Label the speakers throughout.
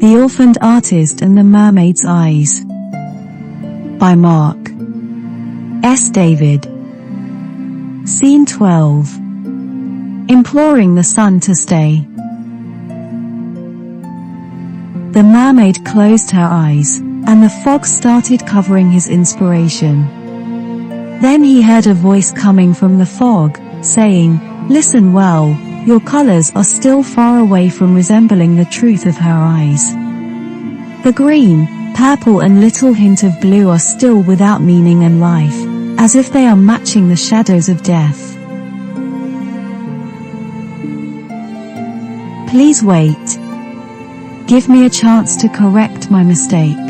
Speaker 1: The Orphaned Artist and the Mermaid's Eyes by Mark S. David. Scene 12. Imploring the sun to stay. The mermaid closed her eyes, and the fog started covering his inspiration. Then he heard a voice coming from the fog, saying, "Listen well, your colors are still far away from resembling the truth of her eyes. The green, purple and little hint of blue are still without meaning and life, as if they are matching the shadows of death. Please wait. Give me a chance to correct my mistake.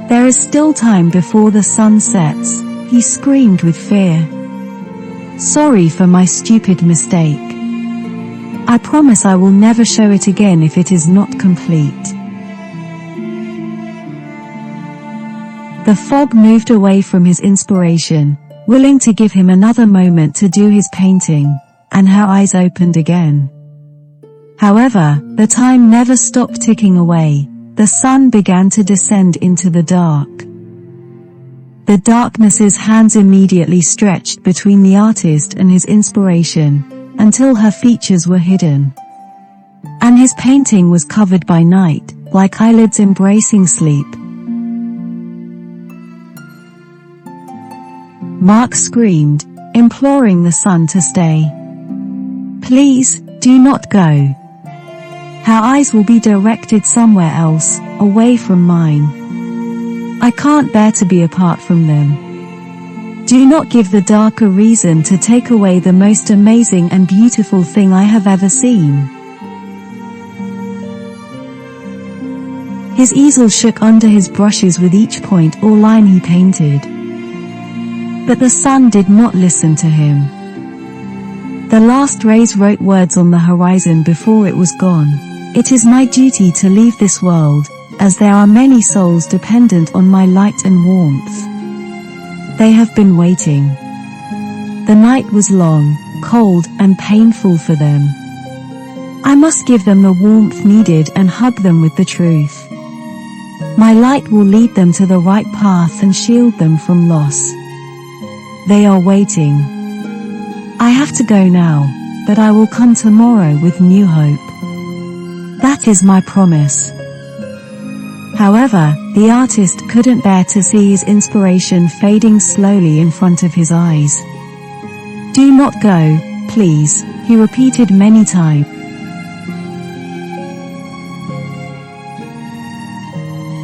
Speaker 1: There is still time before the sun sets," he screamed with fear. "Sorry for my stupid mistake. I promise I will never show it again if it is not complete." The fog moved away from his inspiration, willing to give him another moment to do his painting, and her eyes opened again. However, the time never stopped ticking away. The sun began to descend into the dark. The darkness's hands immediately stretched between the artist and his inspiration, until her features were hidden. And his painting was covered by night, like eyelids embracing sleep. Mark screamed, imploring the sun to stay. "Please, do not go. Her eyes will be directed somewhere else, away from mine. I can't bear to be apart from them. Do not give the dark a reason to take away the most amazing and beautiful thing I have ever seen." His easel shook under his brushes with each point or line he painted. But the sun did not listen to him. The last rays wrote words on the horizon before it was gone. "It is my duty to leave this world, as there are many souls dependent on my light and warmth. They have been waiting. The night was long, cold and painful for them. I must give them the warmth needed and hug them with the truth. My light will lead them to the right path and shield them from loss. They are waiting. I have to go now, but I will come tomorrow with new hope. That is my promise." However, the artist couldn't bear to see his inspiration fading slowly in front of his eyes. "Do not go, please," he repeated many times.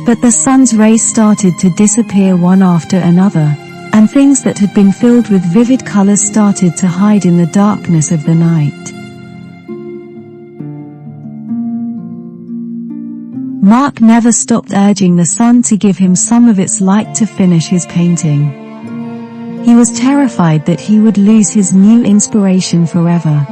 Speaker 1: But the sun's rays started to disappear one after another, and things that had been filled with vivid colors started to hide in the darkness of the night. Mark never stopped urging the sun to give him some of its light to finish his painting. He was terrified that he would lose his new inspiration forever.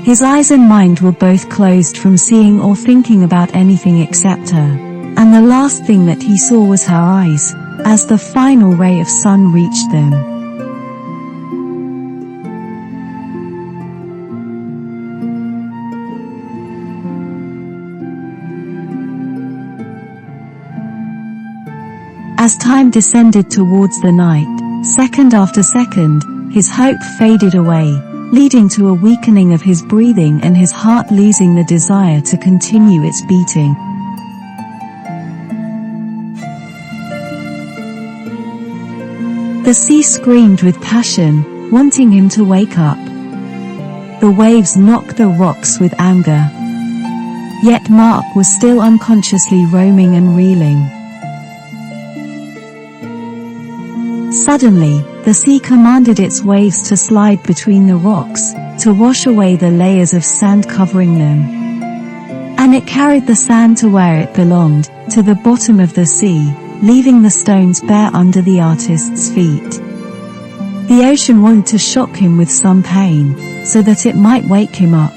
Speaker 1: His eyes and mind were both closed from seeing or thinking about anything except her, and the last thing that he saw was her eyes, as the final ray of sun reached them. As time descended towards the night, second after second, his hope faded away, leading to a weakening of his breathing and his heart losing the desire to continue its beating. The sea screamed with passion, wanting him to wake up. The waves knocked the rocks with anger. Yet Mark was still unconsciously roaming and reeling. Suddenly, the sea commanded its waves to slide between the rocks, to wash away the layers of sand covering them. And it carried the sand to where it belonged, to the bottom of the sea, leaving the stones bare under the artist's feet. The ocean wanted to shock him with some pain, so that it might wake him up.